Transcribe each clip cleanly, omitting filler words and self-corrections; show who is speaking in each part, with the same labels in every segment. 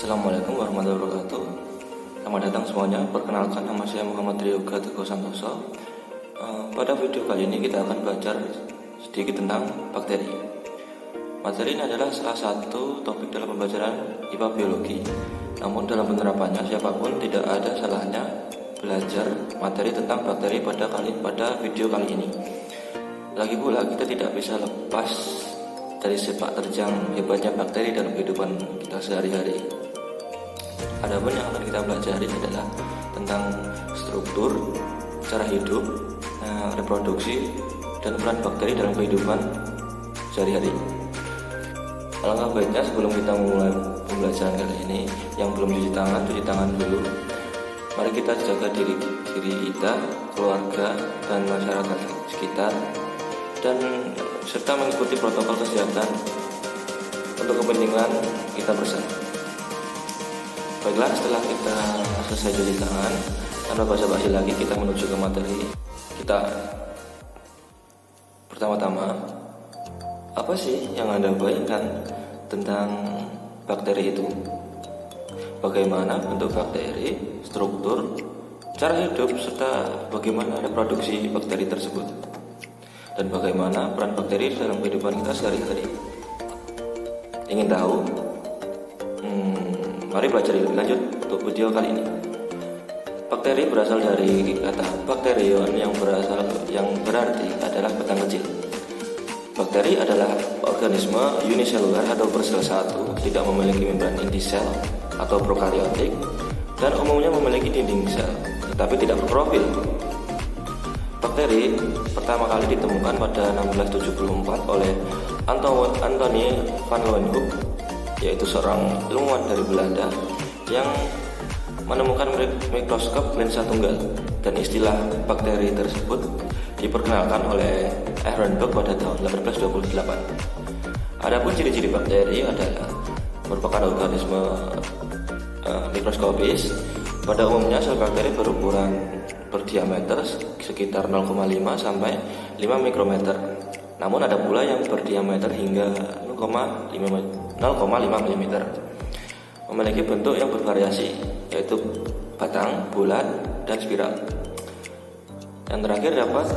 Speaker 1: Assalamualaikum warahmatullahi wabarakatuh. Selamat datang semuanya. Perkenalkan, nama saya Muhammad Ryoga Teguh Santoso. Pada video kali ini kita akan belajar sedikit tentang bakteri. Materi ini adalah salah satu topik dalam pembelajaran IPA biologi. Namun dalam penerapannya siapapun tidak ada salahnya belajar materi tentang bakteri pada video kali ini. Lagi pula kita tidak bisa lepas dari sepak terjang hebatnya bakteri dalam kehidupan kita sehari-hari. Adapun yang akan kita pelajari adalah tentang struktur, cara hidup, reproduksi, dan peran bakteri dalam kehidupan sehari-hari. Alangkah baiknya sebelum kita memulai pembelajaran kali ini, yang belum cuci tangan dulu. Mari kita jaga diri kita, keluarga, dan masyarakat sekitar, dan serta mengikuti protokol kesehatan untuk kepentingan kita bersama. Baiklah, setelah kita selesai cuci tangan, tanpa basa-basi lagi kita menuju ke materi kita. Pertama-tama, apa sih yang Anda bayangkan tentang bakteri itu? Bagaimana bentuk bakteri, struktur, cara hidup, serta bagaimana reproduksi bakteri tersebut? Dan bagaimana peran bakteri dalam kehidupan kita sehari-hari? Ingin tahu? Mari belajar lebih lanjut untuk video kali ini. Bakteri berasal dari kata bakterion yang berarti adalah batang kecil. Bakteri adalah organisme uniselular atau bersel satu, tidak memiliki membran inti sel atau prokariotik, dan umumnya memiliki dinding sel, tetapi tidak berprofil. Bakteri pertama kali ditemukan pada 1674 oleh Anthony van Leeuwenhoek, yaitu seorang ilmuwan dari Belanda yang menemukan mikroskop lensa tunggal, dan istilah bakteri tersebut diperkenalkan oleh Ehrenberg pada tahun 1828. Adapun ciri-ciri bakteri adalah merupakan organisme mikroskopis. Pada umumnya sel bakteri berdiameter sekitar 0,5 sampai 5 mikrometer. Namun ada pula yang berdiameter hingga 0,5 mm. Memiliki bentuk yang bervariasi, yaitu batang, bulat, dan spiral. Yang terakhir dapat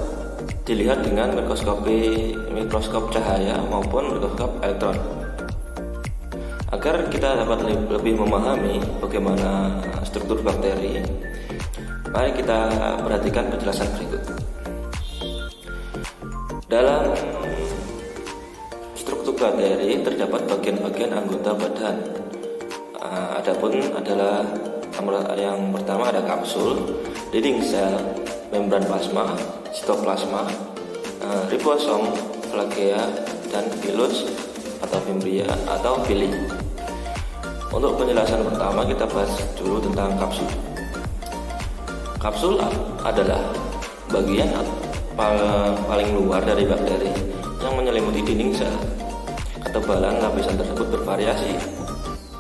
Speaker 1: dilihat dengan mikroskop cahaya maupun mikroskop elektron. Agar kita dapat lebih memahami bagaimana struktur bakteri, mari kita perhatikan penjelasan berikut. Dalam struktur bakteri terdapat bagian-bagian anggota badan. Adapun adalah yang pertama ada kapsul, dinding sel, membran plasma, sitoplasma, ribosom, flagea, dan pilus atau fimbria atau pili. Untuk penjelasan pertama kita bahas dulu tentang kapsul. Kapsul adalah bagian paling luar dari bakteri yang menyelimuti dinding sel. Ketebalan lapisan tersebut bervariasi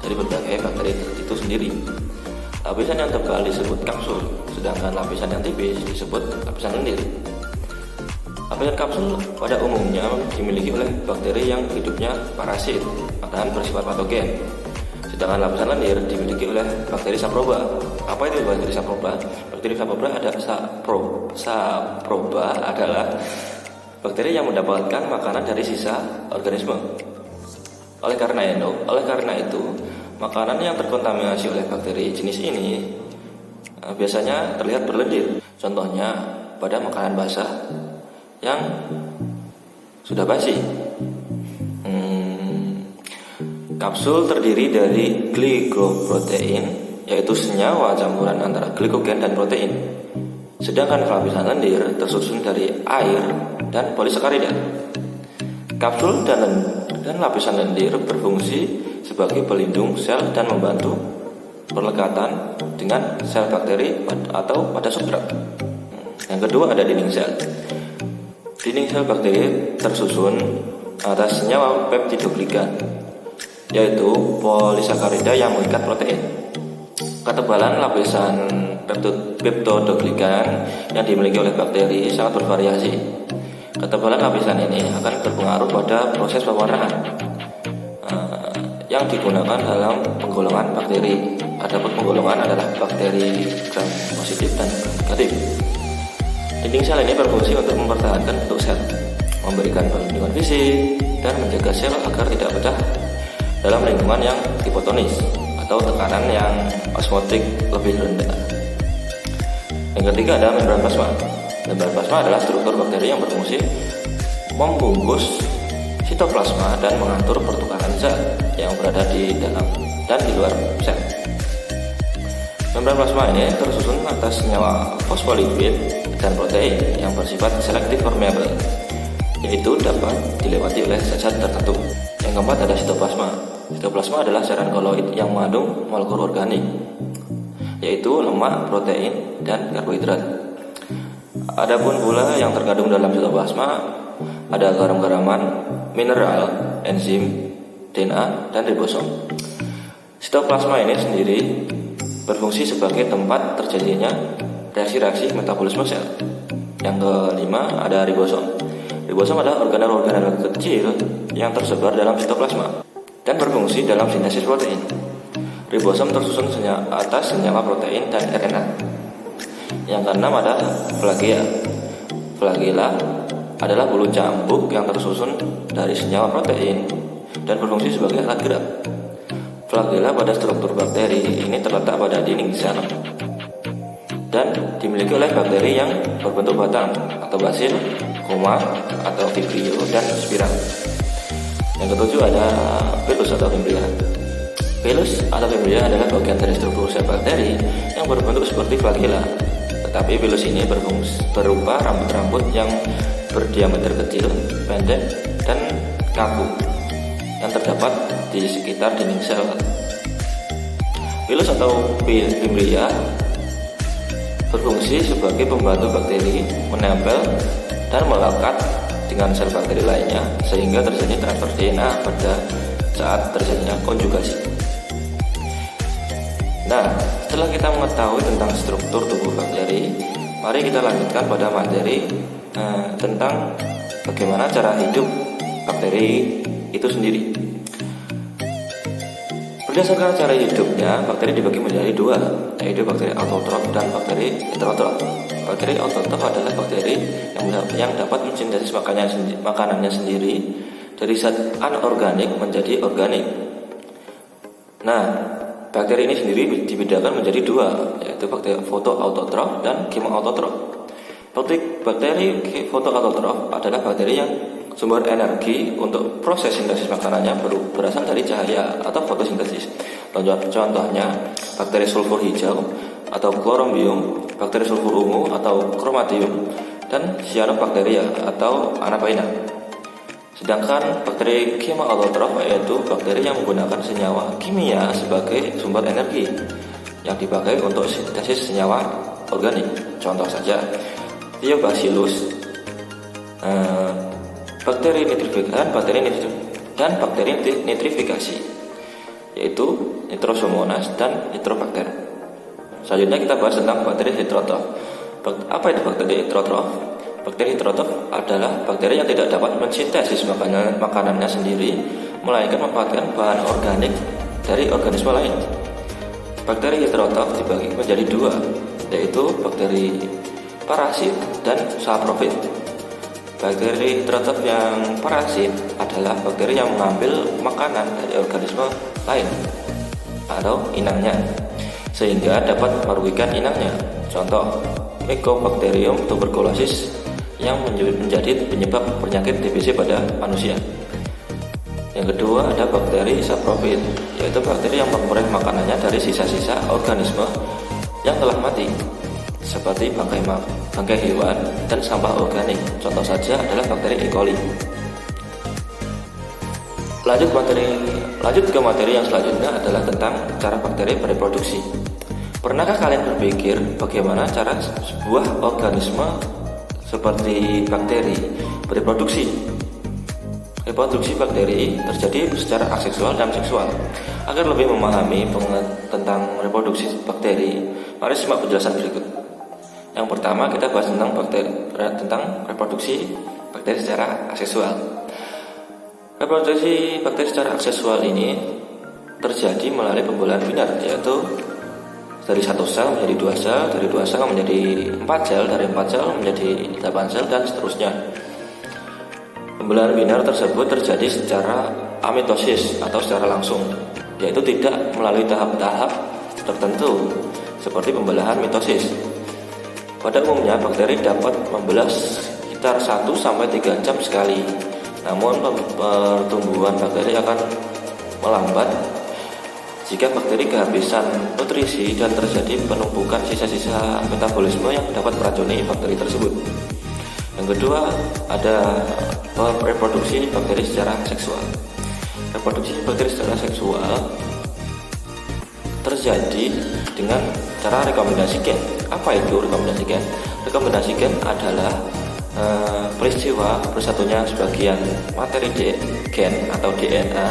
Speaker 1: dari berbagai bakteri itu sendiri. Lapisan yang tebal disebut kapsul, sedangkan lapisan yang tipis disebut lapisan lendir. Lapisan kapsul pada umumnya dimiliki oleh bakteri yang hidupnya parasit dan bersifat patogen. Sedangkan lapisan lendir dimiliki oleh bakteri saproba. Apa itu bakteri saproba? Bakteri saproba adalah bakteri yang mendapatkan makanan dari sisa organisme. Oleh karena itu, makanan yang terkontaminasi oleh bakteri jenis ini biasanya terlihat berlendir. Contohnya pada makanan basah yang sudah basi. Kapsul terdiri dari glikoprotein, yaitu senyawa campuran antara glikogen dan protein. Sedangkan lapisan lendir tersusun dari air dan polisakarida. Kapsul dan lapisan lendir berfungsi sebagai pelindung sel dan membantu perlekatan dengan sel bakteri atau pada substrat. Yang kedua ada dinding sel. Dinding sel bakteri tersusun atas senyawa peptidoglikan, yaitu polisakarida yang mengikat protein. Ketebalan lapisan peptidoglikan yang dimiliki oleh bakteri sangat bervariasi. Ketebalan lapisan ini akan berpengaruh pada proses pewarnaan. yang digunakan dalam penggolongan bakteri. Adapun penggolongan adalah bakteri gram positif dan negatif. Dinding sel ini berfungsi untuk mempertahankan bentuk sel, memberikan perlindungan fisik, dan menjaga sel agar tidak pecah dalam lingkungan yang hipotonis atau tekanan yang osmotik lebih rendah. Yang ketiga ada membran plasma. Membran plasma adalah struktur bakteri yang berfungsi membungkus sitoplasma dan mengatur pertukaran zat yang berada di dalam dan di luar sel. Membran plasma ini tersusun atas senyawa fosfolipid dan protein yang bersifat selektif permeable, yaitu dapat dilewati oleh zat-zat tertentu. Yang keempat ada sitoplasma. Sitoplasma adalah cairan koloid yang mengandung molekul organik, yaitu lemak, protein, dan karbohidrat. Adapun pula yang terkandung dalam sitoplasma ada garam-garaman, mineral, enzim, DNA, dan ribosom. Sitoplasma ini sendiri berfungsi sebagai tempat terjadinya reaksi-reaksi metabolisme sel. Yang kelima ada ribosom. Ribosom adalah organel-organel kecil yang tersebar dalam sitoplasma dan berfungsi dalam sintesis protein. Ribosom tersusun atas senyawa protein dan RNA. Yang keenam ada flagella. Flagella adalah bulu cambuk yang tersusun dari senyawa protein dan berfungsi sebagai alat gerak. Flagella pada struktur bakteri ini terletak pada dinding sel dan dimiliki oleh bakteri yang berbentuk batang atau basil, koma atau vibrio, dan spiral. Yang ketujuh ada pilus atau fimbria. Pilus atau fimbria adalah bagian dari struktur sel bakteri yang berbentuk seperti flagella. Tetapi pilus ini berupa rambut-rambut yang berdiameter kecil, pendek, dan kaku yang terdapat di sekitar dinding sel. Pilus atau fimbria berfungsi sebagai pembantu bakteri menempel dan melekat dengan sel bakteri lainnya sehingga terjadi transfer DNA pada saat terjadinya konjugasi. Nah, setelah kita mengetahui tentang struktur tubuh bakteri, mari kita lanjutkan pada materi tentang bagaimana cara hidup bakteri itu sendiri. Berdasarkan cara hidupnya, bakteri dibagi menjadi dua, yaitu bakteri autotrof dan bakteri heterotrof. Bakteri autotrof adalah bakteri yang dapat mensintesis makanannya sendiri dari zat anorganik menjadi organik. Nah, bakteri ini sendiri dibedakan menjadi dua, yaitu bakteri fotoautotrof dan kemoautotrof. Bakteri fotoautotrof adalah bakteri yang sumber energi untuk proses sintesis makanannya berasal dari cahaya atau fotosintesis. Contohnya bakteri sulfur hijau atau chlorombium, bakteri sulfur ungu atau chromatium, dan cyanobacteria atau anapaina. Sedangkan bakteri kemoautotrof yaitu bakteri yang menggunakan senyawa kimia sebagai sumber energi yang dipakai untuk sintesis senyawa organik. Contoh saja Thiobacillus, bakteri nitrifikasi, yaitu Nitrosomonas dan Nitrobacter. Selanjutnya kita bahas tentang bakteri heterotrof. Apa itu bakteri heterotrof? Bakteri heterotrof adalah bakteri yang tidak dapat mensintesis makanannya sendiri, melainkan memanfaatkan bahan organik dari organisme lain. Bakteri heterotrof dibagi menjadi dua, yaitu bakteri parasit dan saprofit. Bakteri heterotrof yang parasit adalah bakteri yang mengambil makanan dari organisme lain atau inangnya sehingga dapat merugikan inangnya. Contoh Mycobacterium tuberculosis yang menjadi penyebab penyakit TBC pada manusia. Yang kedua ada bakteri saprofit, yaitu bakteri yang memperoleh makanannya dari sisa-sisa organisme yang telah mati seperti bangkai hewan dan sampah organik. Contoh saja adalah bakteri E. coli. Lanjut ke materi yang selanjutnya adalah tentang cara bakteri bereproduksi. Pernahkah kalian berpikir bagaimana cara sebuah organisme seperti bakteri bereproduksi? Reproduksi bakteri terjadi secara aseksual dan seksual. Agar lebih memahami tentang reproduksi bakteri, mari simak penjelasan berikut. Yang pertama kita bahas tentang reproduksi bakteri secara aseksual. Reproduksi bakteri secara aseksual ini terjadi melalui pembelahan binar, yaitu dari 1 sel menjadi 2 sel, dari 2 sel menjadi 4 sel, dari 4 sel menjadi 8 sel, dan seterusnya. Pembelahan binar tersebut terjadi secara amitosis atau secara langsung, yaitu tidak melalui tahap-tahap tertentu seperti pembelahan mitosis. Pada umumnya bakteri dapat membelah sekitar 1-3 jam sekali. Namun pertumbuhan bakteri akan melambat jika bakteri kehabisan nutrisi dan terjadi penumpukan sisa-sisa metabolisme yang dapat meracuni bakteri tersebut. Yang kedua, ada reproduksi bakteri secara seksual. Reproduksi bakteri secara seksual terjadi dengan cara rekombinasi gen. Apa itu rekombinasi gen? Rekombinasi gen adalah peristiwa bersatunya sebagian materi gen atau DNA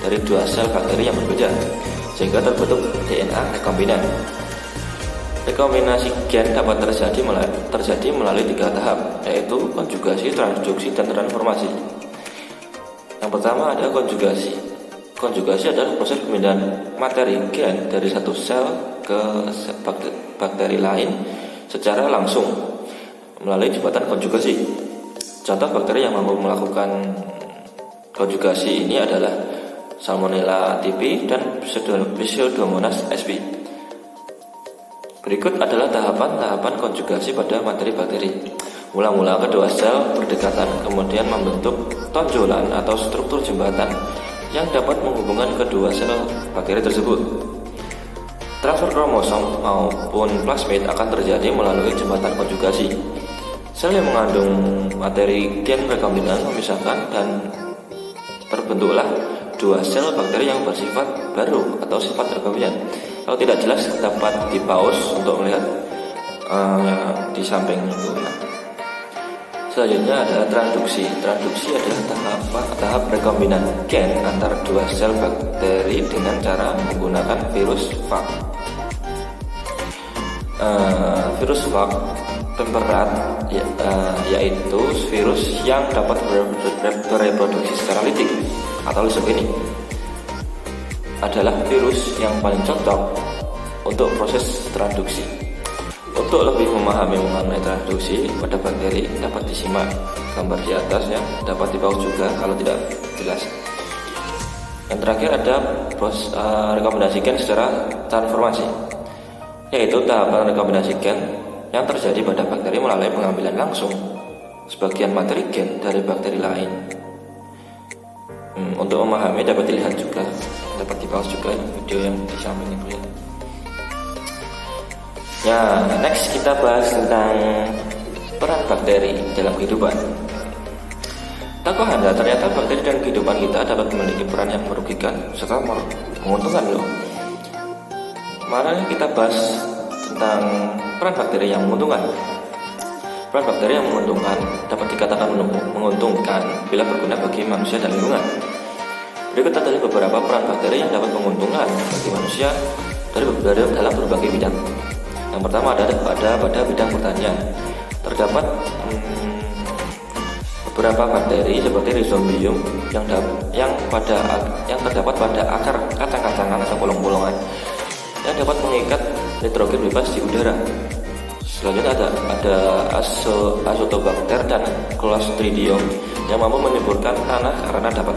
Speaker 1: dari 2 sel bakteri yang berbeda, sehingga terbentuk DNA rekombinan. Rekombinasi gen dapat terjadi melalui 3 tahap, yaitu konjugasi, transduksi, dan transformasi. Yang pertama ada konjugasi. Konjugasi adalah proses pemindahan materi gen dari satu sel ke bakteri lain secara langsung melalui jembatan konjugasi. Contoh bakteri yang mampu melakukan konjugasi ini adalah Salmonella typhi dan Pseudomonas sp. Berikut adalah tahapan-tahapan konjugasi pada materi bakteri. Mula-mula kedua sel berdekatan, kemudian membentuk tonjolan atau struktur jembatan yang dapat menghubungkan kedua sel bakteri tersebut. Transfer kromosom maupun plasmid akan terjadi melalui jembatan konjugasi. Sel yang mengandung materi gen rekombinan memisahkan dan terbentuklah 2 sel bakteri yang bersifat baru atau sifat rekombinan. Kalau tidak jelas dapat di pause untuk melihat di samping itu. Selanjutnya ada transduksi. Transduksi adalah tahap rekombinan gen antara 2 sel bakteri dengan cara menggunakan virus phage. Virus phage temperat yaitu virus yang dapat bereproduksi secara litik atau lisogeni, adalah virus yang paling cocok untuk proses transduksi. Untuk lebih memahami mengenai transduksi pada bakteri dapat disimak gambar di atas ya, dapat di-pause juga kalau tidak jelas. Yang terakhir ada rekombinasi gen secara transformasi, yaitu tahapan rekombinasi gen yang terjadi pada bakteri melalui pengambilan langsung sebagian materi gen dari bakteri lain. Untuk memahami dapat dilihat juga, dapat di-pause juga video yang di samping ini. Ya, next kita bahas tentang peran bakteri dalam kehidupan. Tahukah Anda ternyata bakteri dalam kehidupan kita dapat memiliki peran yang merugikan serta menguntungkan loh. Mari kita bahas tentang peran bakteri yang menguntungkan. Peran bakteri yang menguntungkan dapat dikatakan menguntungkan bila berguna bagi manusia dan lingkungan. Berikut adalah beberapa peran bakteri yang dapat menguntungkan bagi manusia dalam berbagai bidang. Yang pertama ada pada bidang pertanian. Terdapat beberapa bakteri seperti Rhizobium yang terdapat pada akar kacang-kacangan atau bolong-bolongan yang dapat mengikat nitrogen bebas di udara. Selanjutnya ada Azotobacter dan Clostridium yang mampu menyuburkan tanah karena dapat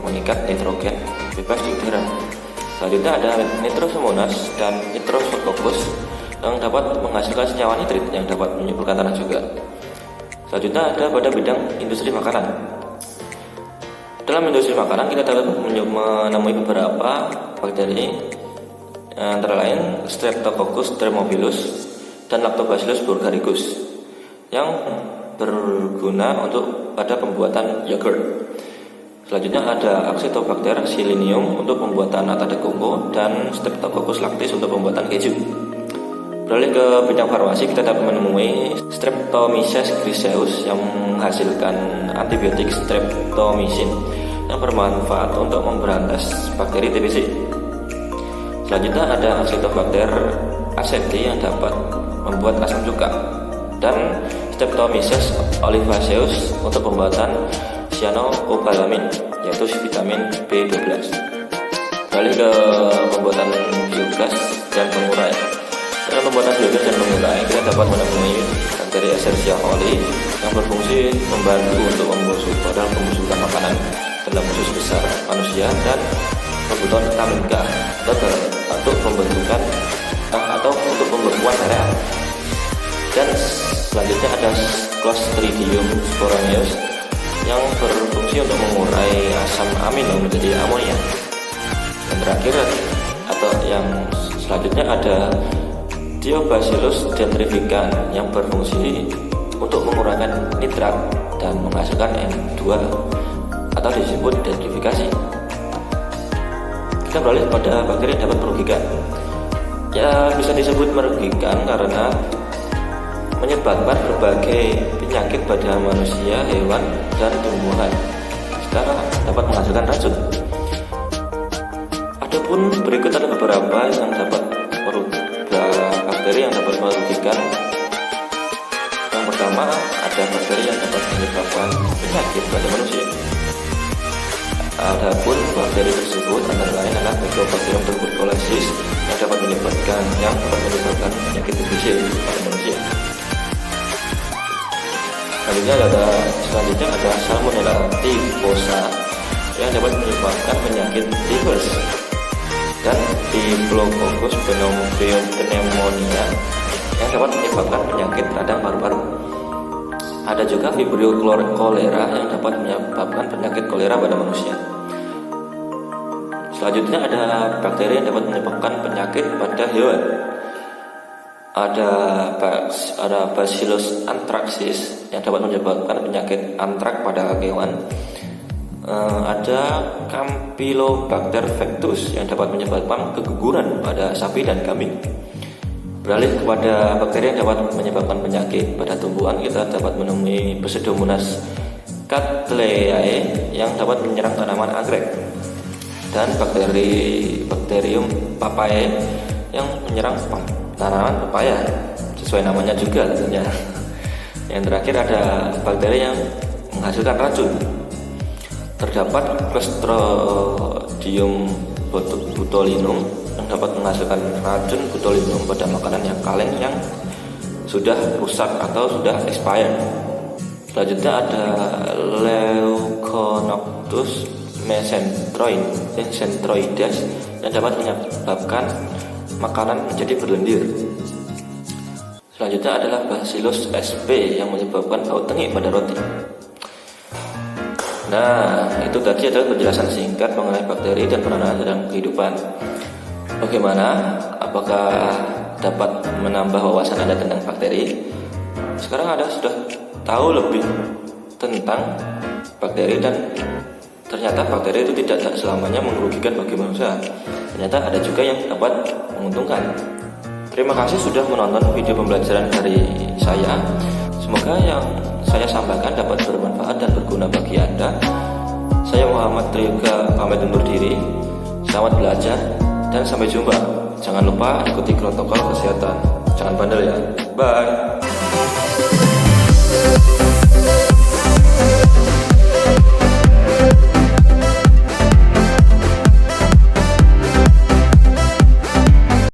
Speaker 1: mengikat nitrogen bebas di udara. Selanjutnya ada Nitrosomonas dan Nitrosococcus yang dapat menghasilkan senyawa nitrit yang dapat menyuburkan tanah juga. Selanjutnya ada pada bidang industri makanan. Dalam industri makanan kita dapat menemui beberapa bakteri, antara lain Streptococcus thermophilus dan Lactobacillus bulgaricus yang berguna untuk pada pembuatan yogurt. Selanjutnya ada Acetobacter silinium untuk pembuatan nata de coco dan Streptococcus lactis untuk pembuatan keju. Beralih ke bidang farmasi, kita dapat menemui Streptomyces griseus yang menghasilkan antibiotik streptomycin yang bermanfaat untuk memberantas bakteri TBC. Selanjutnya ada Acetobacter aceti yang dapat membuat asam cuka dan Streptomyces olivaceus untuk pembuatan cyanocobalamin yaitu vitamin B12. Beralih ke pembuatan biogas dan pengurai. Dalam pembuatan biogas dan pengurai, kita dapat menemui bakteri Escherichia coli yang berfungsi membantu untuk pembusukan makanan dalam usus besar manusia dan pembuatan vitamin K untuk pembentukan atau untuk pembekuan darah. Dan selanjutnya ada Clostridium sporanius yang berfungsi untuk mengurai asam amino menjadi amonia. Dan terakhir atau yang selanjutnya ada Thiobacillus dendrificans yang berfungsi untuk mengurangi nitrat dan menghasilkan N2 atau disebut dendrifikasi. Kita beralih pada bakteri yang dapat merugikan. Ya, bisa disebut merugikan karena menyebabkan berbagai penyakit pada manusia, hewan, dan tumbuhan. Serta dapat menghasilkan racun. Adapun berikut ada beberapa bakteri yang dapat merugikan. Yang pertama ada bakteri yang dapat menyebabkan penyakit pada manusia. Adapun bakteri tersebut antara lain adalah Mycobacterium tuberculosis yang dapat menyebabkan penyakit TBC pada manusia. Selanjutnya ada Salmonella typhosa yang dapat menyebabkan penyakit tifus, dan Staphylococcus pneumonia yang dapat menyebabkan penyakit radang paru-paru. Ada juga Vibrio cholera yang dapat menyebabkan penyakit kolera pada manusia. Selanjutnya ada bakteri yang dapat menyebabkan penyakit pada hewan. Ada Bacillus anthracis yang dapat menyebabkan penyakit antrak pada hewan. Ada Campylobacter vectus yang dapat menyebabkan keguguran pada sapi dan kambing. Beralih kepada bakteri yang dapat menyebabkan penyakit pada tumbuhan, kita dapat menemui Pseudomonas cattleyae yang dapat menyerang tanaman anggrek, dan Bacterium papae yang menyerang tanaman pepaya, sesuai namanya juga tentunya. Yang terakhir ada bakteri yang menghasilkan racun. Terdapat Clostridium botulinum yang dapat menghasilkan racun botulinum pada makanan yang kaleng yang sudah rusak atau sudah expired. Selanjutnya ada Leuconoctus mesenteroides yang dapat menyebabkan makanan menjadi berlendir. Selanjutnya adalah Bacillus sp yang menyebabkan bau tengik pada roti. Nah, itu tadi adalah penjelasan singkat mengenai bakteri dan peranan dalam kehidupan. Bagaimana? Apakah dapat menambah wawasan Anda tentang bakteri? Sekarang Anda sudah tahu lebih tentang bakteri, dan ternyata bakteri itu tidak selamanya merugikan bagi manusia. Ternyata ada juga yang dapat menguntungkan. Terima kasih sudah menonton video pembelajaran dari saya. Semoga yang saya sampaikan dapat bermanfaat dan berguna bagi Anda. Saya Muhammad Triyoga pamit undur diri. Selamat belajar dan sampai jumpa. Jangan lupa ikuti protokol kesehatan. Jangan bandel ya. Bye.